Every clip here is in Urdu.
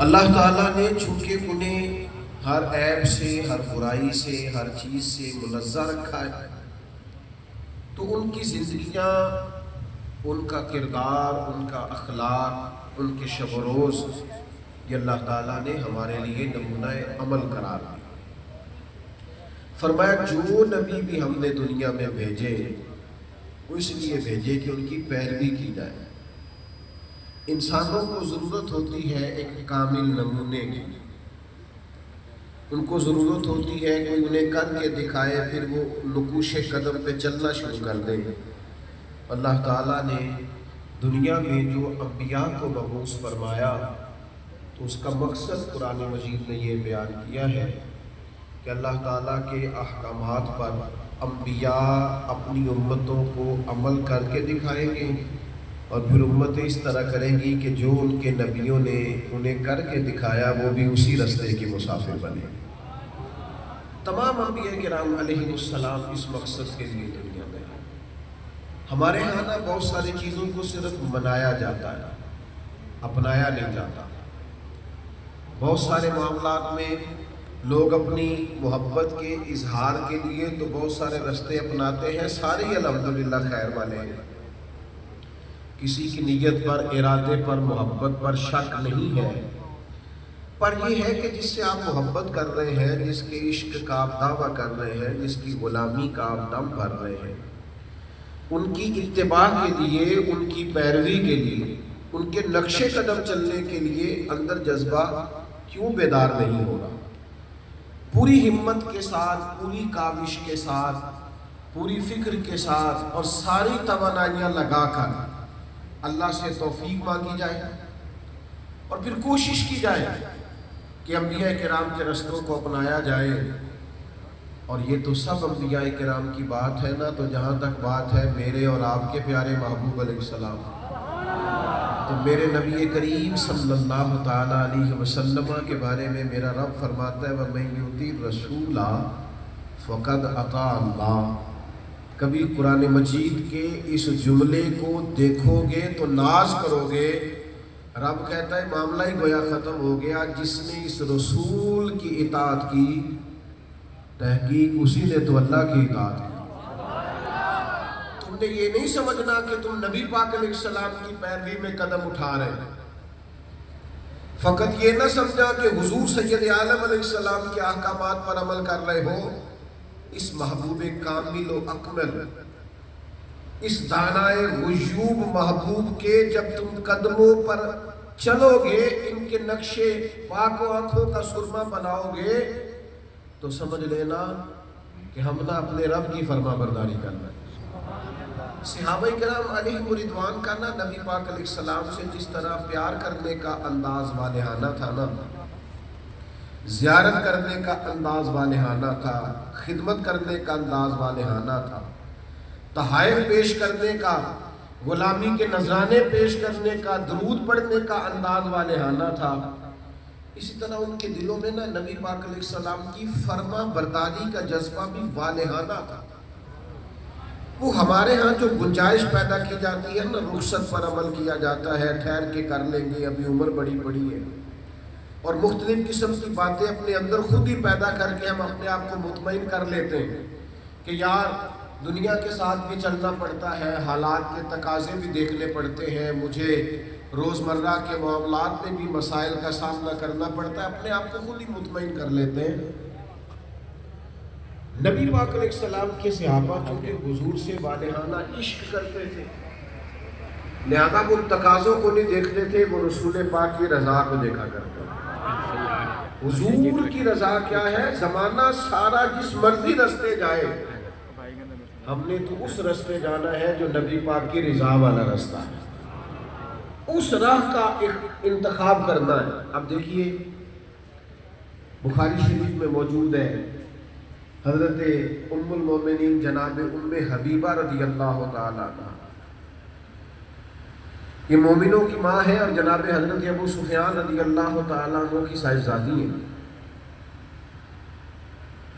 اللہ تعالیٰ نے چونکہ انہیں ہر عیب سے، ہر برائی سے، ہر چیز سے منزہ رکھا ہے، تو ان کی زندگیاں، ان کا کردار، ان کا اخلاق، ان کے شب و روز، یہ اللہ تعالیٰ نے ہمارے لیے نمونہ عمل قرار دیا۔ فرمایا جو نبی بھی ہم نے دنیا میں بھیجے وہ اس لیے بھیجے کہ ان کی پیروی کی جائے۔ انسانوں کو ضرورت ہوتی ہے ایک کامل نمونے کی، ان کو ضرورت ہوتی ہے کہ انہیں کر کے دکھائے، پھر وہ نقوش قدم پہ چلنا شروع کر دیں۔ اللہ تعالیٰ نے دنیا میں جو انبیاء کو مبعوث فرمایا تو اس کا مقصد قرآن مجید نے یہ بیان کیا ہے کہ اللہ تعالیٰ کے احکامات پر انبیاء اپنی امتوں کو عمل کر کے دکھائیں گے، اور پھر امتیں اس طرح کریں گی کہ جو ان کے نبیوں نے انہیں کر کے دکھایا وہ بھی اسی رستے کی مسافر بنے۔ تمام انبیاء کرام علیہ السلام اس مقصد کے لیے دنیا میں ہیں۔ ہمارے ہاں نا بہت ساری چیزوں کو صرف منایا جاتا ہے، اپنایا نہیں جاتا۔ بہت سارے معاملات میں لوگ اپنی محبت کے اظہار کے لیے تو بہت سارے رستے اپناتے ہیں، سارے ہی الحمدللہ خیر والے ہیں، کسی کی نیت پر، ارادے پر، محبت پر شک نہیں ہے، پر یہ ہے کہ جس سے آپ محبت کر رہے ہیں، جس کے عشق کا آپ دعویٰ کر رہے ہیں، جس کی غلامی کا آپ دم بھر رہے ہیں، ان کی اتباع کے لیے، ان کی پیروی کے لیے، ان کے نقش قدم چلنے کے لیے اندر جذبہ کیوں بیدار نہیں ہوگا؟ پوری ہمت کے ساتھ، پوری کاوش کے ساتھ، پوری فکر کے ساتھ اور ساری توانائیاں لگا کر اللہ سے توفیق مانگی جائے اور پھر کوشش کی جائے کہ انبیاء کرام کے رستوں کو اپنایا جائے۔ اور یہ تو سب انبیاء کرام کی بات ہے نا، تو جہاں تک بات ہے میرے اور آپ کے پیارے محبوب علیہ السلام، تو میرے نبی کریم صلی اللہ تعالیٰ علیہ وسلم کے بارے میں میرا رب فرماتا ہے وَمَن يُطِعِ الرَّسُولَ فَقَدْ أَطَاعَ اللَّهَ۔ کبھی قرآن مجید کے اس جملے کو دیکھو گے تو ناز کرو گے، رب کہتا ہے معاملہ ہی گویا ختم ہو گیا، جس نے اس رسول کی اطاعت کی تحقیق اسی نے تو اللہ کی اطاعت کی۔ تم نے یہ نہیں سمجھنا کہ تم نبی پاک علیہ السلام کی پیروی میں قدم اٹھا رہے ہیں، فقط یہ نہ سمجھا کہ حضور سید عالم علیہ السلام کے احکامات پر عمل کر رہے ہو۔ اس محبوب کامل و اکمل، اس دانائے غیوب محبوب کے جب تم قدموں پر چلو گے، ان کے نقشے پاک و آنکھوں کا سرما بناؤ گے، تو سمجھ لینا کہ ہم نے اپنے رب کی فرما برداری کرنا ہے۔ صحابہ کرام علیہ رضوان کا نا نبی پاک علیہ السلام سے جس طرح پیار کرنے کا انداز والہانہ تھا نا، زیارت کرنے کا انداز والہانہ تھا، خدمت کرنے کا انداز والہانہ تھا، تحائف پیش کرنے کا، غلامی کے نذرانے پیش کرنے کا، درود پڑھنے کا انداز والہانہ تھا، اسی طرح ان کے دلوں میں نا نبی پاک علیہ السلام کی فرما برداری کا جذبہ بھی والہانہ تھا۔ وہ ہمارے ہاں جو گنجائش پیدا کی جاتی ہے نا، رخصت پر عمل کیا جاتا ہے، ٹھہر کے کر لیں گے، ابھی عمر بڑی بڑی ہے، اور مختلف قسم کی باتیں اپنے اندر خود ہی پیدا کر کے ہم اپنے آپ کو مطمئن کر لیتے ہیں کہ یار دنیا کے ساتھ بھی چلنا پڑتا ہے، حالات کے تقاضے بھی دیکھنے پڑتے ہیں، مجھے روزمرہ کے معاملات میں بھی مسائل کا سامنا کرنا پڑتا ہے، اپنے آپ کو خود ہی مطمئن کر لیتے ہیں۔ نبی پاک علیہ السلام کے صحابہ چونکہ حضور سے والہانہ عشق کرتے تھے، لہذا وہ تقاضوں کو نہیں دیکھتے تھے، وہ رسول پاک کی رضا کو دیکھا کرتے تھے۔ حضور کی رضا کیا ہے؟ زمانہ سارا جس مرضی رستے جائے، ہم نے تو اس رستے جانا ہے جو نبی پاک کی رضا والا رستہ ہے، اس راہ کا انتخاب کرنا ہے۔ اب دیکھیے بخاری شریف میں موجود ہے، حضرت ام المومنین جناب ام حبیبہ رضی اللہ تعالیٰ عنہ، یہ مومنوں کی ماں ہے اور جناب حضرت ابو سفیان رضی اللہ تعالیٰ عنہ کی صاحبزادی ہیں۔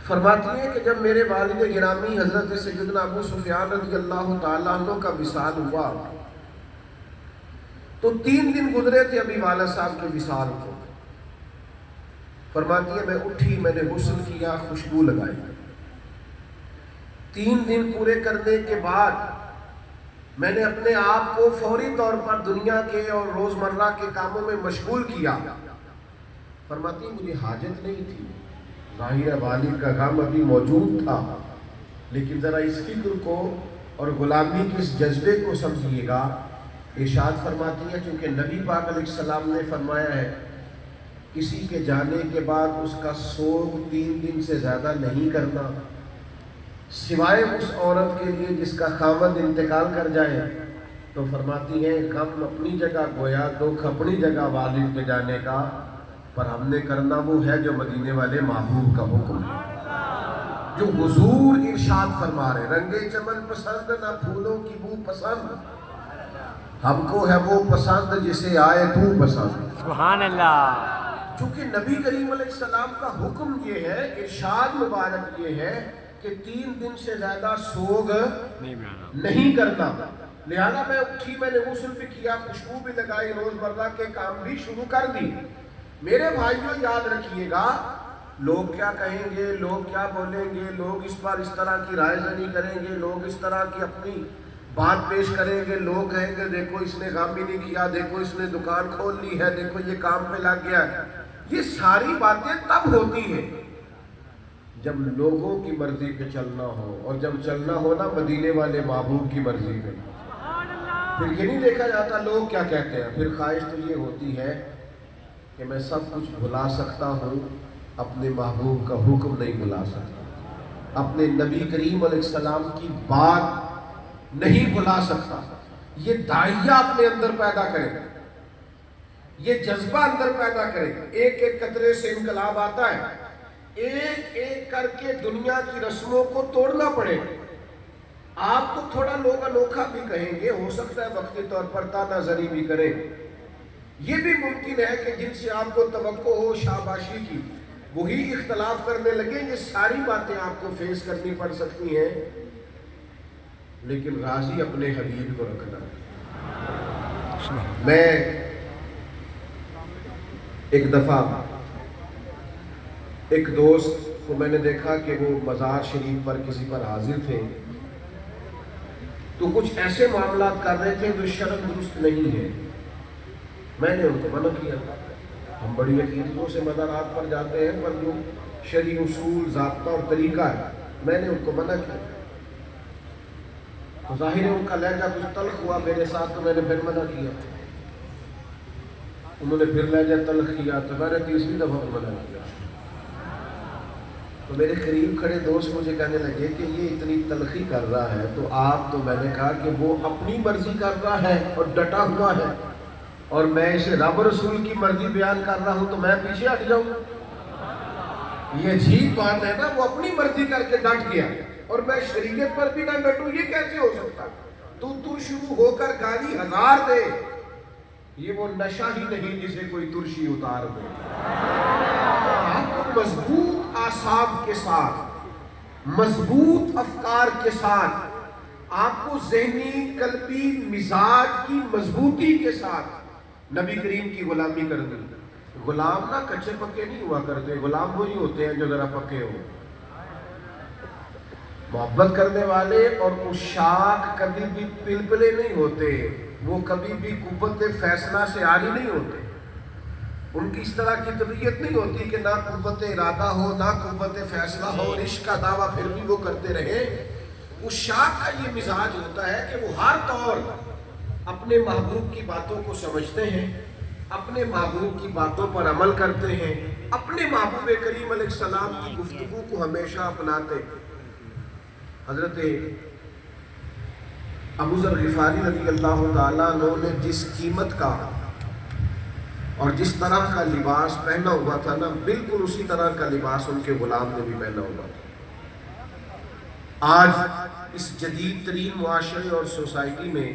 فرماتی ہیں کہ جب میرے والد گرامی حضرت سیدنا ابو سفیان رضی اللہ تعالیٰ عنہ کا وصال ہوا تو 3 دن گزرے تھے ابھی والد صاحب کے وصال کو، فرماتی ہے میں اٹھی، میں نے غسل کیا، خوشبو لگائی، 3 دن پورے کرنے کے بعد میں نے اپنے آپ کو فوری طور پر دنیا کے اور روزمرہ کے کاموں میں مشغول کیا۔ فرماتی ہے مجھے حاجت نہیں تھی، ظاہر والد کا غم ابھی موجود تھا، لیکن ذرا اس فکر کو اور غلامی کے اس جذبے کو سمجھیے گا۔ ارشاد فرماتی ہے چونکہ نبی پاک علیہ السلام نے فرمایا ہے کسی کے جانے کے بعد اس کا سوگ 3 دن سے زیادہ نہیں کرنا، سوائے اس عورت کے لیے جس کا خاوند انتقال کر جائے۔ تو فرماتی ہے غم اپنی جگہ گویا، دکھ اپنی جگہ والد کے جانے کا، پر ہم نے کرنا وہ ہے جو مدینے والے محبوب کا حکم ہے، جو حضور ارشاد فرما رہے رنگے چمن پسند نہ پھولوں کی بو پسند، ہم کو ہے وہ پسند جسے آئے تو پسند۔ سبحان اللہ۔ چونکہ نبی کریم علیہ السلام کا حکم یہ ہے، ارشاد مبارک یہ ہے کہ 3 دن سے زیادہ سوگ نہیں کرنا۔ لہذا میں اٹھی، میں نے غسل بھی کیا، خوشبو بھی لگائی، روزمرہ کے کام بھی شروع کر دی۔ میرے بھائیوں یاد رکھیے گا، لوگ کیا کہیں گے، لوگ کیا بولیں گے، لوگ اس پر اس طرح کی رائے زنی کریں گے، لوگ اس طرح کی اپنی بات پیش کریں گے، لوگ کہیں گے دیکھو اس نے کام بھی نہیں کیا، دیکھو اس نے دکان کھول لی ہے، دیکھو یہ کام پہ لگ گیا ہے۔ یہ ساری باتیں تب ہوتی ہیں جب لوگوں کی مرضی پہ چلنا ہو، اور جب چلنا ہو نا مدینے والے محبوب کی مرضی پہ۔ پھر یہ نہیں دیکھا جاتا لوگ کیا کہتے ہیں، پھر خواہش تو یہ ہوتی ہے کہ میں سب کچھ بھلا سکتا ہوں، اپنے محبوب کا حکم نہیں بھلا سکتا، اپنے نبی کریم علیہ السلام کی بات نہیں بھلا سکتا۔ یہ داعیہ اپنے اندر پیدا کرے، یہ جذبہ اندر پیدا کرے۔ ایک ایک قطرے سے انقلاب آتا ہے، ایک ایک کر کے دنیا کی رسموں کو توڑنا پڑے۔ آپ کو تھوڑا لوگ انوکھا بھی کہیں گے، ہو سکتا ہے وقتی طور پر تانا زنی بھی کریں، یہ بھی ممکن ہے کہ جن سے آپ کو توقع ہو شاباشی کی وہی اختلاف کرنے لگے۔ یہ ساری باتیں آپ کو فیس کرنی پڑ سکتی ہیں، لیکن راضی اپنے حبیب کو رکھنا۔ میں ایک دفعہ ایک دوست کو میں نے دیکھا کہ وہ مزار شریف پر کسی پر حاضر تھے، تو کچھ ایسے معاملات کر رہے تھے جو شرع درست نہیں ہے۔ میں نے ان کو منع کیا۔ ہم بڑی عقیدتوں سے مزارات پر جاتے ہیں، پر جو شرعی اصول، ضابطہ اور طریقہ ہے، میں نے ان کو منع کیا۔ تو ظاہر ہے ان کا لہجہ کچھ تلخ ہوا میرے ساتھ، تو میں نے پھر منع کیا۔ انہوں نے پھر لہجہ تلخ کیا، تو میں نے تیسری دفعہ منع کیا۔ تو میرے قریب کھڑے دوست مجھے کہنے لگے کہ یہ اتنی تلخی کر رہا ہے تو آپ، تو میں نے کہا کہ وہ اپنی مرضی کر رہا ہے اور ڈٹا ہوا ہے، اور میں اسے رب رسول کی مرضی بیان کر رہا ہوں تو میں پیچھے ہٹ جاؤں؟ یہ عجیب بات ہے نا، وہ اپنی مرضی کر کے ڈٹ گیا اور میں شریعت پر بھی نہ ڈٹوں، یہ کیسے ہو سکتا؟ تو شروع ہو کر گالی 1000 دے، یہ وہ نشہ ہی نہیں جسے کوئی ترشی اتار دے۔ آپ کو مضبوط اعصاب کے ساتھ، مضبوط افکار کے ساتھ، آپ کو ذہنی قلبی مزاج کی مضبوطی کے ساتھ نبی کریم کی غلامی کرنی۔ غلام نہ کچے پکے نہیں ہوا کرتے، غلام وہی ہوتے ہیں جو ذرا پکے ہو۔ محبت کرنے والے اور عشاق کبھی بھی پلپلے نہیں ہوتے، وہ کبھی بھی قوت فیصلہ سے عاری نہیں ہوتے، ان کی اس طرح کی طبیعت نہیں ہوتی کہ نہ قوت ارادہ ہو نہ قوت فیصلہ ہو، اور عشق کا دعویٰ پھر بھی وہ کرتے رہے۔ عشاق کا یہ مزاج ہوتا ہے کہ وہ ہر طور اپنے محبوب کی باتوں کو سمجھتے ہیں، اپنے محبوب کی باتوں پر عمل کرتے ہیں، اپنے محبوب کریم علیہ السلام کی گفتگو کو ہمیشہ اپناتے ہیں۔ حضرت ابو ذر غفاری رضی اللہ تعالیٰ عنہ نے جس قیمت کا اور جس طرح کا لباس پہنا ہوا تھا نا، بالکل اسی طرح کا لباس ان کے غلام نے بھی پہنا ہوا تھا۔ آج اس جدید ترین معاشرے اور سوسائٹی میں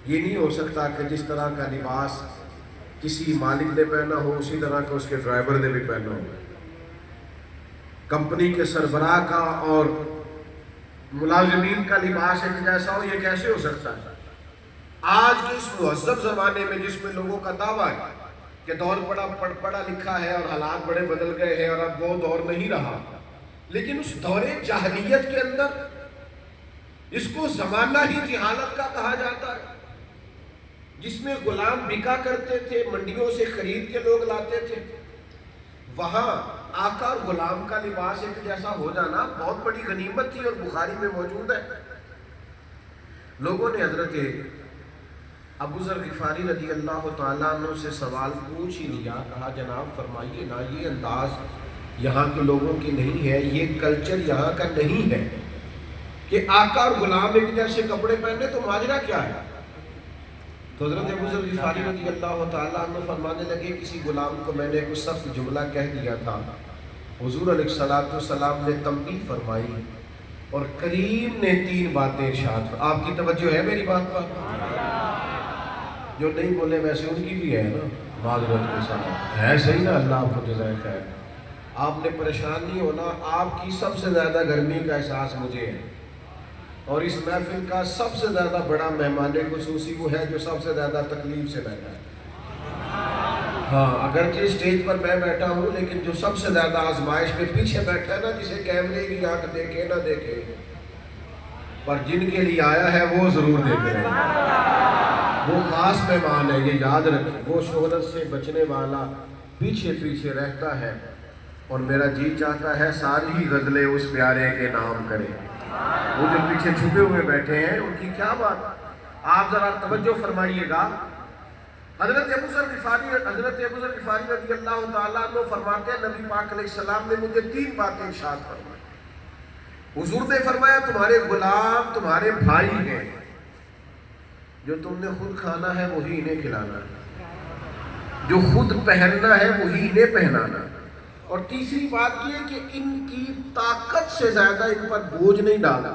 یہ نہیں ہو سکتا کہ جس طرح کا لباس کسی مالک نے پہنا ہو اسی طرح کا اس کے ڈرائیور نے بھی پہنا ہو۔ کمپنی کے سربراہ کا اور ملازمین کا لباس ایک جیسا ہو، یہ کیسے ہو سکتا ہے؟ آج کے اس مہذب زمانے میں جس میں لوگوں کا دعویٰ ہے کہ دور بڑا پڑھا لکھا ہے اور حالات بڑے بدل گئے ہیں اور اب وہ دور نہیں رہا، لیکن اس دور جاہلیت کے اندر اس کو زمانہ ہی جہالت کا کہا جاتا ہے، جس میں غلام بکا کرتے تھے، منڈیوں سے خرید کے لوگ لاتے تھے، وہاں آقا اور غلام کا لباس ایک جیسا ہو جانا بہت بڑی غنیمت تھی، اور بخاری میں موجود ہے۔ لوگوں نے حضرت ابو ذر غفاری رضی اللہ تعالیٰ عنہ سے سوال پوچھ ہی لیا، کہا جناب فرمائیے نا، یہ انداز یہاں کے لوگوں کی نہیں ہے، یہ کلچر یہاں کا نہیں ہے کہ آقا اور غلام ایک جیسے کپڑے پہنے، تو ماجرا کیا ہے؟ تو حضرت ابو ذر غفاری رضی اللہ تعالیٰ عنہ فرمانے لگے، کسی غلام کو میں نے کوئی سخت جملہ کہہ دیا تھا، حضور علیہ السلام نے تنبیہ فرمائی، اور کریم نے 3 باتیں ارشاد۔ آپ کی توجہ ہے میری بات پر؟ جو نہیں بولے ویسے ان کی بھی ہے نا، معذرت کے ساتھ ہے، صحیح نا؟ اللہ آپ کو جزائے خیر۔ آپ نے پریشان نہیں ہونا، آپ کی سب سے زیادہ گرمی کا احساس مجھے ہے، اور اس محفل کا سب سے زیادہ بڑا مہمان خصوصی وہ ہے جو سب سے زیادہ تکلیف سے بیٹھا ہے۔ ہاں، اگرچہ اسٹیج پر میں بیٹھا ہوں، لیکن جو سب سے زیادہ آزمائش میں پیچھے بیٹھا ہے نا، جسے کیمرے کی آنکھ دیکھے نہ دیکھے، پر جن کے لیے آیا ہے وہ ضرور دیکھ رہے ہیں، وہ خاص مہمان ہے، یہ یاد رکھیں۔ وہ شہرت سے بچنے والا پیچھے پیچھے رہتا ہے، اور میرا جی چاہتا ہے ساری ہی غزلیں اس پیارے کے نام کریں۔ وہ جو پیچھے چھپے ہوئے بیٹھے ہیں ان کی کیا بات، آپ ذرا توجہ فرمائیے گا۔ حضرت ابو ذر غفاری رضی اللہ تعالیٰ عنہ فرماتے ہیں، نبی پاک علیہ السلام نے مجھے 3 باتیں ارشاد فرمائی۔ حضور نے فرمایا، تمہارے غلام تمہارے بھائی ہیں، جو تم نے خود کھانا ہے وہی انہیں کھلانا ہے، جو خود پہننا ہے وہی انہیں پہنانا ہے، اور تیسری بات یہ کہ ان کی طاقت سے زیادہ ان پر بوجھ نہیں ڈالنا،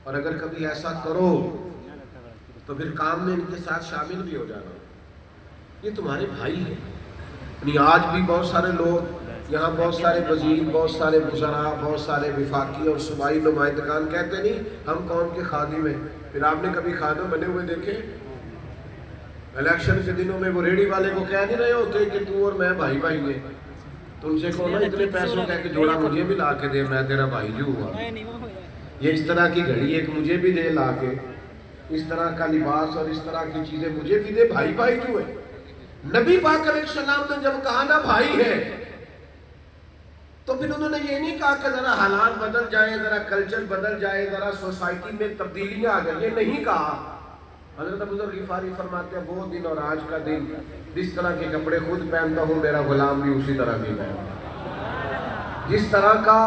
اور اگر کبھی ایسا کرو تو پھر کام میں ان کے ساتھ شامل بھی ہو جانا۔ یہ تمہارے بھائی ہیں۔ یعنی آج بھی بہت سارے لوگ یہاں، بہت سارے وزیر، بہت سارے وزراء، بہت سارے وفاقی اور صوبائی نمائندگان کہتے نہیں ہم قوم کے خادم ہیں۔ پھر آپ نے کبھی خادم بنے ہوئے دیکھے؟ الیکشن کے دنوں میں وہ ریڑھی والے کو کہہ نہیں رہے ہوتے کہ تو اور میں بھائی بھائی ہیں، تو ان سے کہو نا اتنے پیسوں کہہ کے جوڑا مجھے بھی لا کے دے، میں تیرا بھائی جو ہوا۔ یہ اس طرح کی گھڑی ایک مجھے بھی دے لا کے، اس طرح کا لباس اور اس طرح کی چیزیں مجھے بھی دے، بھائی بھائی جو ہے۔ نبی پاک علیہ السلام نے جب کہا نا بھائی ہے، تو پھر انہوں نے یہ نہیں کہا کہ ذرا حالات بدل جائیں، ذرا کلچر بدل جائے، ذرا سوسائٹی میں تبدیلیاں آ جائیں، یہ نہیں کہا۔ حضرت ابو ذر غفاری فرماتے ہیں، وہ دن اور آج کا دن جس طرح کے کپڑے خود پہنتا ہوں، میرا غلام بھی اسی طرح کے پہنتا، جس طرح کا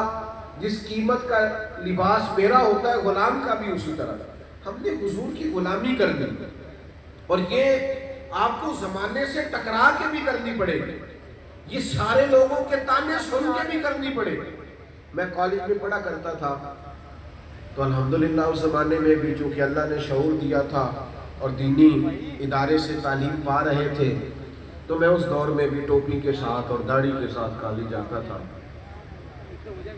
جس قیمت کا لباس میرا ہوتا ہے غلام کا بھی اسی طرح۔ ہم نے حضور کی غلامی کر دی، اور یہ آپ کو زمانے سے ٹکرا کے بھی کرنی پڑے گی، یہ سارے لوگوں کے تانے سن کے بھی کرنی پڑے گی۔ میں کالج میں پڑھا کرتا تھا، تو الحمدللہ اس زمانے میں بھی چونکہ اللہ نے شعور دیا تھا اور دینی ادارے سے تعلیم پا رہے تھے، تو میں اس دور میں بھی ٹوپی کے ساتھ اور داڑھی کے ساتھ کالج جاتا تھا۔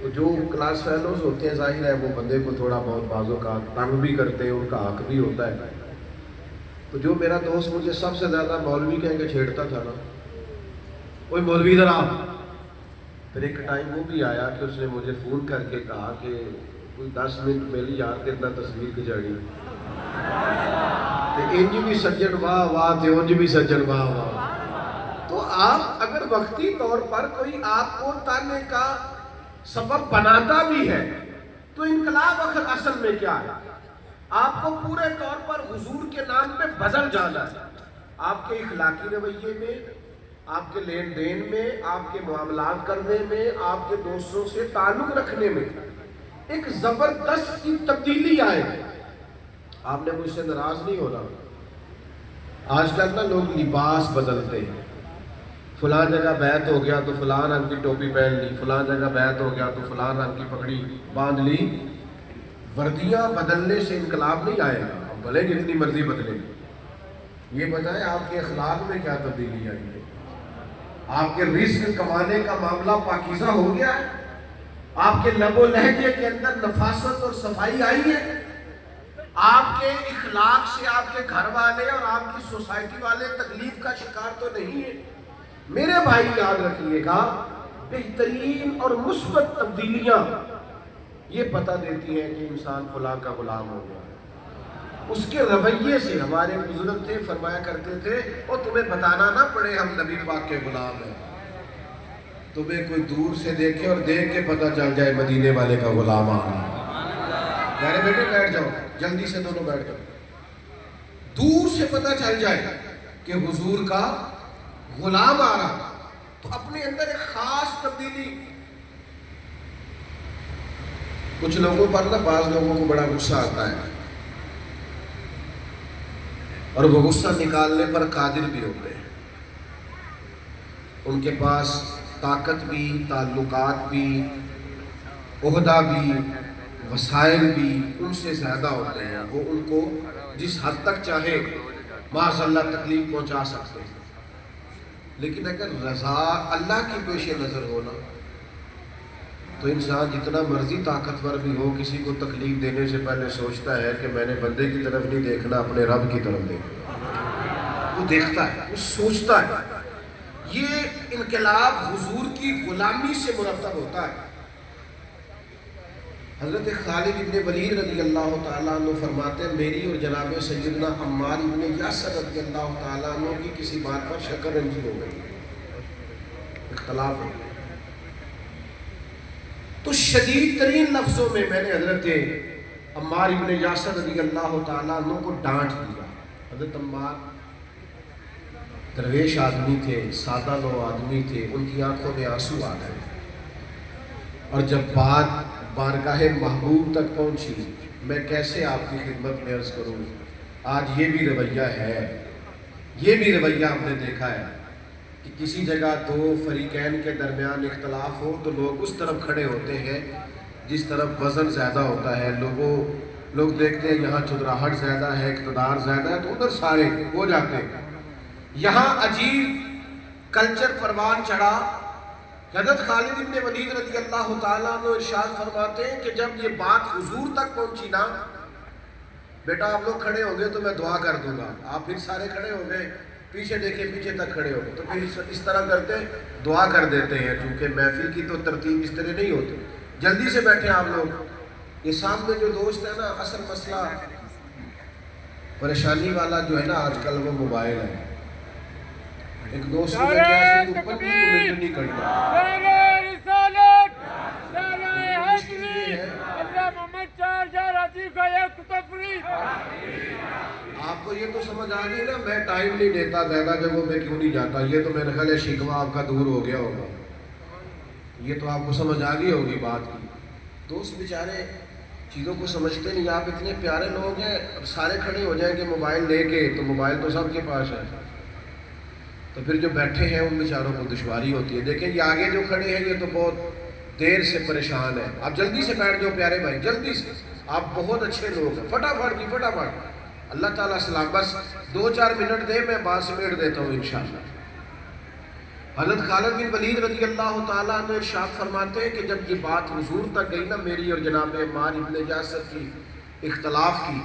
تو جو کلاس فیلوز ہوتے ہیں ظاہر ہے وہ بندے کو تھوڑا بہت بازوں کا تنگ بھی کرتے ہیں، ان کا حق بھی ہوتا ہے۔ تو جو میرا دوست مجھے سب سے زیادہ مولوی کہہ کے چھیڑتا تھا نا، کوئی مولوی ادھر آ، پھر ایک ٹائم وہ بھی آیا کہ اس نے مجھے فون کر کے کہا کہ کوئی 10 منٹ میری یار کرنا تصویر کھچاڑی، انج بھی سجن واہ واہ تے انج بھی سجن واہ واہ۔ تو آپ اگر وقتی طور پر کوئی آپ کو تانے کا سبب بناتا بھی ہے تو انقلاب اصل میں کیا ہے؟ آپ کو پورے طور پر حضور کے نام پہ بدل جانا ہے، آپ کے اخلاقی رویے میں، آپ کے لین دین میں، آپ کے معاملات کرنے میں، آپ کے دوستوں سے تعلق رکھنے میں ایک زبردست کی تبدیلی آئے۔ آپ نے مجھ سے ناراض نہیں ہونا، آج کل نا لوگ لباس بدلتے ہیں، فلاں جگہ بیعت ہو گیا تو فلاں رنگ کی ٹوپی پہن لی، فلاں جگہ بیعت ہو گیا تو فلاں رنگ کی پگڑی باندھ لی۔ وردیاں بدلنے سے انقلاب نہیں آئے گا، اب بھلے جتنی مرضی بدلے، یہ بتائیں آپ کے اخلاق میں کیا تبدیلی آئی ہے؟ آپ کے رزق کمانے کا معاملہ پاکیزہ ہو گیا ہے؟ آپ کے لب و لہجے کے اندر نفاست اور صفائی آئی ہے؟ آپ کے اخلاق سے آپ کے گھر والے اور آپ کی سوسائٹی والے تکلیف کا شکار تو نہیں ہے۔ میرے بھائی یاد رکھیے گا، بہترین اور مثبت تبدیلیاں یہ پتہ دیتی ہیں کہ انسان فلاں کا غلام ہو گیا۔ اس کے رویے سے ہمارے بزرگ تھے، فرمایا کرتے تھے اور تمہیں بتانا نہ پڑے ہم نبی پاک کے غلام ہیں، تمہیں کوئی دور سے دیکھے اور دیکھ کے پتہ چل جائے مدینے والے کا غلام آ رہا ہے۔ میرے بیٹے بیٹھ جاؤ، جلدی سے دونوں بیٹھ جاؤ، دور سے پتہ چل جائے کہ حضور کا غلام آ رہا، تو اپنے اندر ایک خاص تبدیلی۔ کچھ لوگوں پر نا بعض لوگوں کو بڑا غصہ آتا ہے اور وہ غصہ نکالنے پر قادر بھی ہوتے ہیں، ان کے پاس طاقت بھی، تعلقات بھی، عہدہ بھی، وسائل بھی ان سے زیادہ ہوتے ہیں، وہ ان کو جس حد تک چاہے معاذ اللہ تکلیف پہنچا سکتے ہیں۔ لیکن اگر رضا اللہ کی پیش نظر ہونا تو انسان جتنا مرضی طاقتور بھی ہو، کسی کو تکلیف دینے سے پہلے سوچتا ہے کہ میں نے بندے کی طرف نہیں دیکھنا، اپنے رب کی طرف دیکھنا۔ وہ دیکھتا ہے، وہ سوچتا ہے۔ یہ انقلاب حضور کی غلامی سے مرتب ہوتا ہے۔ حضرت خالد ابن ولید رضی اللہ تعالیٰ عنہ فرماتے ہیں میری اور جناب سیدنا عمار ابن یاسر رضی اللہ تعالیٰ عنہ کی کسی بات پر شکر رنجی ہو گئی، اختلاف ہو گیا، تو شدید ترین لفظوں میں نے حضرت عمار ابن یاسر رضی اللہ تعالیٰ عنہ کو ڈانٹ دیا۔ حضرت عمار درویش آدمی تھے، سادہ لو آدمی تھے، ان کی آنکھوں میں آنسو آ گئے، اور جب بات بارگاہ محبوب تک پہنچی، میں کیسے آپ کی خدمت میں عرض کروں۔ آج یہ بھی رویہ ہے، یہ بھی رویہ ہم نے دیکھا ہے کہ کسی جگہ دو فریقین کے درمیان اختلاف ہو تو لوگ اس طرف کھڑے ہوتے ہیں جس طرف وزن زیادہ ہوتا ہے، لوگ دیکھتے ہیں یہاں چدراہٹ زیادہ ہے، اقتدار زیادہ ہے، تو ادھر سارے ہو جاتے ہیں۔ یہاں عجیب کلچر پروان چڑھا۔ حضرت خالد ابن ولید رضی اللہ تعالیٰ عنہ ارشاد فرماتے ہیں کہ جب یہ بات حضور تک پہنچی نا، بیٹا آپ لوگ کھڑے ہوں گے تو میں دعا کر دوں گا، آپ پھر سارے کھڑے ہوں گے، پیچھے دیکھیں پیچھے تک کھڑے ہو گئے، تو پھر اس طرح کرتے دعا کر دیتے ہیں، چونکہ محفل کی تو ترتیب اس طرح نہیں ہوتی، جلدی سے بیٹھیں آپ لوگ۔ یہ سامنے جو دوست ہے نا، اصل مسئلہ پریشانی والا جو ہے نا آج کل وہ موبائل ہے۔ ایک دوست نے کیا سی اوپر کی کومنٹ نہیں کرتا، آپ کو یہ تو سمجھ آ گئی نا، میں ٹائم نہیں دیتا، زیادہ جگہوں پہ کیوں نہیں جاتا، یہ تو میرے خیال ہے شکوہ آپ کا دور ہو گیا ہوگا، یہ تو آپ کو سمجھ آ گئی ہوگی بات کی۔ دوست بیچارے چیزوں کو سمجھتے نہیں، آپ اتنے پیارے لوگ ہیں، اب سارے کھڑے ہو جائیں کہ موبائل لے کے، تو موبائل تو سب کے پاس ہے، تو پھر جو بیٹھے ہیں ان بیچاروں کو دشواری ہوتی ہے۔ دیکھیں یہ آگے جو کھڑے ہیں یہ تو بہت دیر سے پریشان ہیں، آپ جلدی سے بیٹھ جاؤ پیارے بھائی، جلدی سے، آپ بہت اچھے لوگ ہیں، فٹافٹ جی فٹافٹ، اللہ تعالیٰ سلام، بس 2-4 منٹ دے، میں بات سمیٹ دیتا ہوں انشاءاللہ۔ حضرت خالد بن ولید رضی اللہ تعالیٰ عنہ ارشاد فرماتے ہیں کہ جب یہ بات حضور تک گئی نا میری اور جناب عمار ابن یاسر کی اختلاف کی،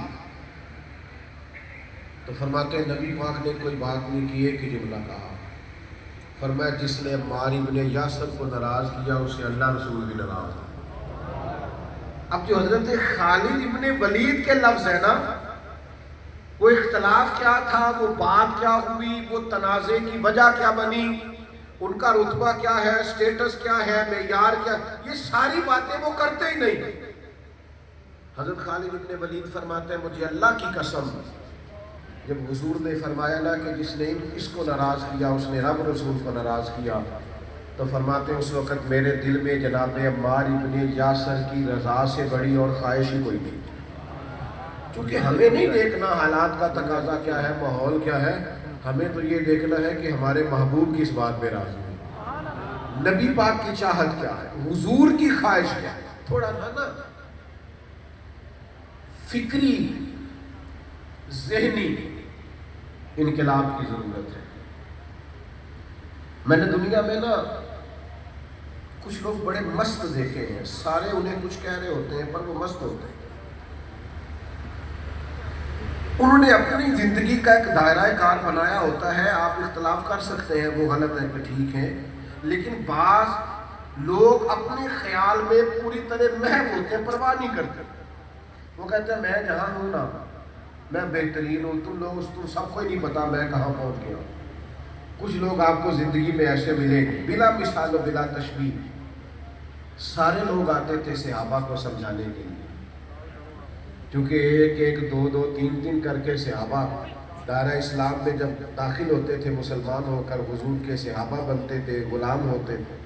تو فرماتے ہیں نبی پاک نے کوئی بات نہیں کی، ایک ہی جملہ کہا، فرمایا جس نے عمار ابن یاسر کو ناراض کیا اسے اللہ رسول بھی ناراض ہے۔ اب جو حضرت خالد ابن ولید کے لفظ ہے نا، وہ اختلاف کیا تھا، وہ بات کیا ہوئی، وہ تنازع کی وجہ کیا بنی، ان کا رتبہ کیا ہے، سٹیٹس کیا ہے، معیار کیا، یہ ساری باتیں وہ کرتے ہی نہیں۔ حضرت خالد ابن ولید فرماتے ہیں مجھے اللہ کی قسم، جب حضور نے فرمایا نا کہ جس نے اس کو ناراض کیا اس نے رب رسول کو ناراض کیا، تو فرماتے ہیں اس وقت میرے دل میں جناب عمار ابن یاسر کی رضا سے بڑی اور خواہش ہی کوئی نہیں، کیونکہ ہمیں نہیں دیکھنا حالات کا تقاضا کیا ہے، ماحول کیا ہے، ہمیں تو یہ دیکھنا ہے کہ ہمارے محبوب کی اس بات پہ راضی ہے، نبی پاک کی چاہت کیا ہے، حضور کی خواہش کیا ہے۔ تھوڑا نا فکری ذہنی انقلاب کی ضرورت ہے۔ میں نے دنیا میں نا کچھ لوگ بڑے مست دیکھے ہیں، سارے انہیں کچھ کہہ رہے ہوتے ہیں پر وہ مست ہوتے ہیں۔ انہوں نے اپنی زندگی کا ایک دائرہ کار بنایا ہوتا ہے. آپ اختلاف کر سکتے ہیں وہ غلط ہے کہ ٹھیک ہے، لیکن بعض لوگ اپنے خیال میں پوری طرح محو ہوتے ہیں، پرواہ نہیں کرتے. وہ کہتے ہیں میں جہاں ہوں نا میں بہترین ہوں، تم سب کو ہی نہیں پتا میں کہاں پہنچ گیا ہوں. کچھ لوگ آپ کو زندگی میں ایسے ملیں گے بلا مثال و بلا تشبیہ. سارے لوگ آتے تھے صحابہ کو سمجھانے کے لیے، کیونکہ ایک ایک دو دو تین تین کر کے صحابہ دائرہ اسلام میں جب داخل ہوتے تھے، مسلمان ہو کر حضور کے صحابہ بنتے تھے، غلام ہوتے تھے،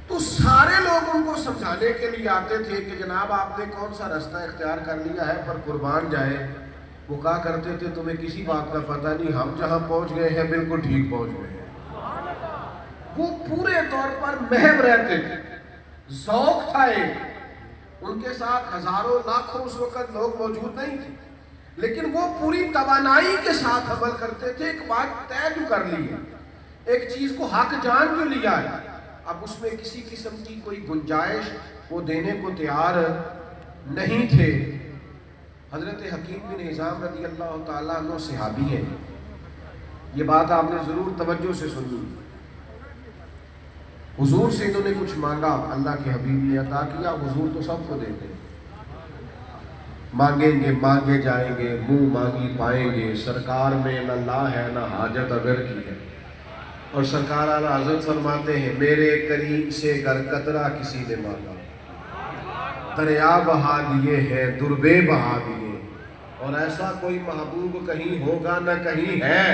تو سارے لوگ ان کو سمجھانے کے لیے آتے تھے کہ جناب آپ نے کون سا راستہ اختیار کر لیا ہے پر قربان جائے. وہ کہا کرتے تھے تمہیں کسی بات کا پتہ نہیں، ہم جہاں پہنچ گئے ہیں بالکل ٹھیک پہنچ گئے ہیں. وہ پورے طور پر محو رہتے تھے، ذوق تھا ایک. ان کے ساتھ ہزاروں لاکھوں اس وقت لوگ موجود نہیں تھے، لیکن وہ پوری توانائی کے ساتھ عمل کرتے تھے. ایک بات طے جو کر لی ہے، ایک چیز کو حق جان جو لیا ہے، اب اس میں کسی قسم کی کوئی گنجائش وہ دینے کو تیار نہیں تھے. حضرت حکیم بن حزام رضی اللہ تعالیٰ عنہ صحابی ہیں. یہ بات آپ نے ضرور توجہ سے سنی. حضور سے انہوں نے کچھ مانگا، اللہ کے حبیب نے عطا کیا. حضور تو سب کو دیتے، مانگیں گے مانگے جائیں گے، منہ مانگی پائیں گے. سرکار میں نہ لا ہے نہ حاجت اگر کی ہے. اور سرکار اعلیٰ حضرت فرماتے ہیں میرے کریم سے گر قطرہ کسی نے مانگا، دریا بہا دیے ہیں دربے بہا دیے. اور ایسا کوئی محبوب کہیں ہوگا نہ کہیں ہے،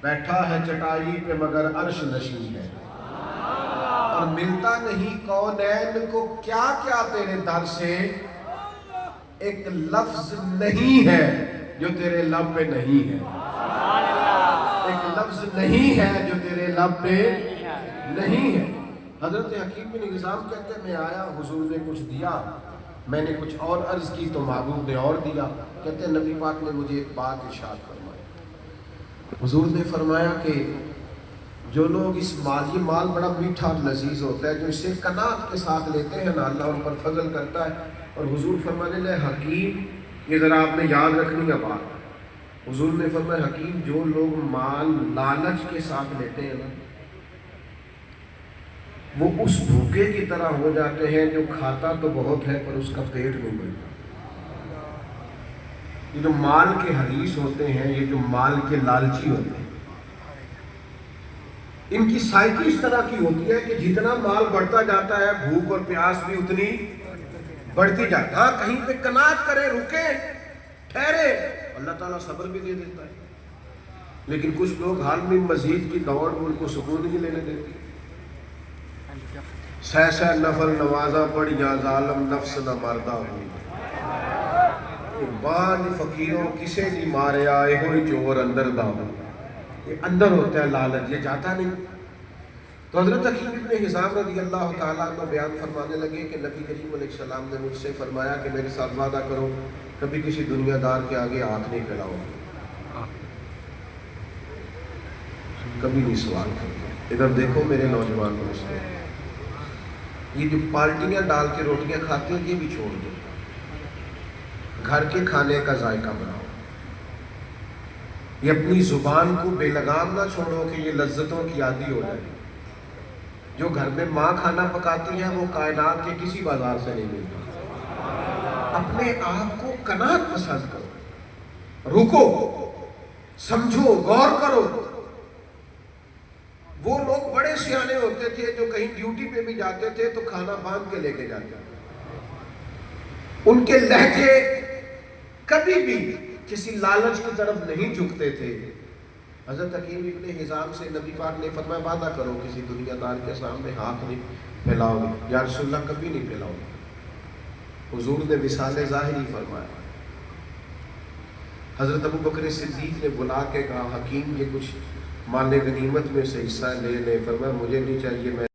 بیٹھا ہے چٹائی پہ مگر عرش نشین ہے. اور ملتا نہیں کونین کو کیا کیا تیرے در سے، ایک لفظ نہیں ہے جو تیرے لب پہ نہیں ہے. ایک لفظ نہیں ہے جو تیرے لب پہ نہیں ہے. حضرت حکیم بن حزام کہتے ہیں میں آیا، حضور نے کچھ دیا، میں نے کچھ اور عرض کی تو محبوب نے اور دیا. کہتے ہیں نبی پاک نے مجھے ایک بات ارشاد فرمائی. حضور نے فرمایا کہ جو لوگ اس مال، یہ مال بڑا میٹھا اور لذیذ ہوتا ہے، جو اسے قناعت کے ساتھ لیتے ہیں نا اللہ ان پر فضل کرتا ہے. اور حضور فرمانے لگے حکیم، یہ ذرا آپ نے یاد رکھنی ہے بات. حضور نے فرمایا حکیم جو لوگ مال لالچ کے ساتھ لیتے ہیں نا، وہ اس بھوکے کی طرح ہو جاتے ہیں جو کھاتا تو بہت ہے پر اس کا پیٹ نہیں بھرتا. یہ جو مال کے حریص ہوتے ہیں، یہ جو مال کے لالچی ہوتے ہیں، ان کی سائیکی اس طرح کی ہوتی ہے کہ جتنا مال بڑھتا جاتا ہے بھوک اور پیاس بھی اتنی بڑھتی جاتی ہے. ہاں کہیں پہ قناعت کرے، رکے، ٹھہرے، اللہ تعالیٰ صبر بھی دے دیتا ہے. لیکن کچھ لوگ حال میں مزید کی دوڑ ان کو سکون نہیں لینے دیتی. سہ سہ نفل نوازا پڑ یا ظالم نفس نہ مردہ ہوئی، بان فقیروں کسے نہیں ماریا اے ہوئی چور اندر دا ہو. یہ اندر ہوتا ہے لالچ، یہ جاتا نہیں. تو حضرت حکیم بن حزام رضی اللہ تعالیٰ عنہ بیان فرمانے لگے کہ نبی کریم علیہ السلام نے مجھ سے فرمایا کہ میرے ساتھ وعدہ کرو کبھی کسی دنیا دار کے آگے ہاتھ نہیں پھیلاؤ، کبھی نہیں سوال کرتے. ادھر دیکھو میرے نوجوان دوستوں، یہ جو پالٹیاں ڈال کے روٹیاں کھاتے ہیں یہ بھی چھوڑ دو، گھر کے کھانے کا ذائقہ بناؤ. یہ اپنی زبان کو بے لگام نہ چھوڑو کہ یہ لذتوں کی عادی ہو جائے. جو گھر میں ماں کھانا پکاتی ہے وہ کائنات کے کسی بازار سے نہیں ملتا. اپنے آپ کو قناعت پسند کرو، رکو، سمجھو، غور کرو. وہ لوگ بڑے سیانے ہوتے تھے جو کہیں ڈیوٹی پہ بھی جاتے تھے تو کھانا باندھ کے لے کے جاتے تھے. ان کے لہجے کبھی بھی کسی لالچ کی طرف نہیں جھکتے تھے. حضرت حکیم ابن حزام سے نبی پاک نے فرمایا وعدہ کرو کسی دنیا دار کے سامنے ہاتھ نہیں پھیلاؤ گے. یا رسول اللہ کبھی نہیں پھیلاؤ گے. حضور نے مثال ظاہری فرمایا. حضرت ابو بکر صدیق نے بلا کے کہا حکیم یہ کچھ مال غنیمت میں سے حصہ لے لے. فرمایا مجھے نہیں چاہیے، میں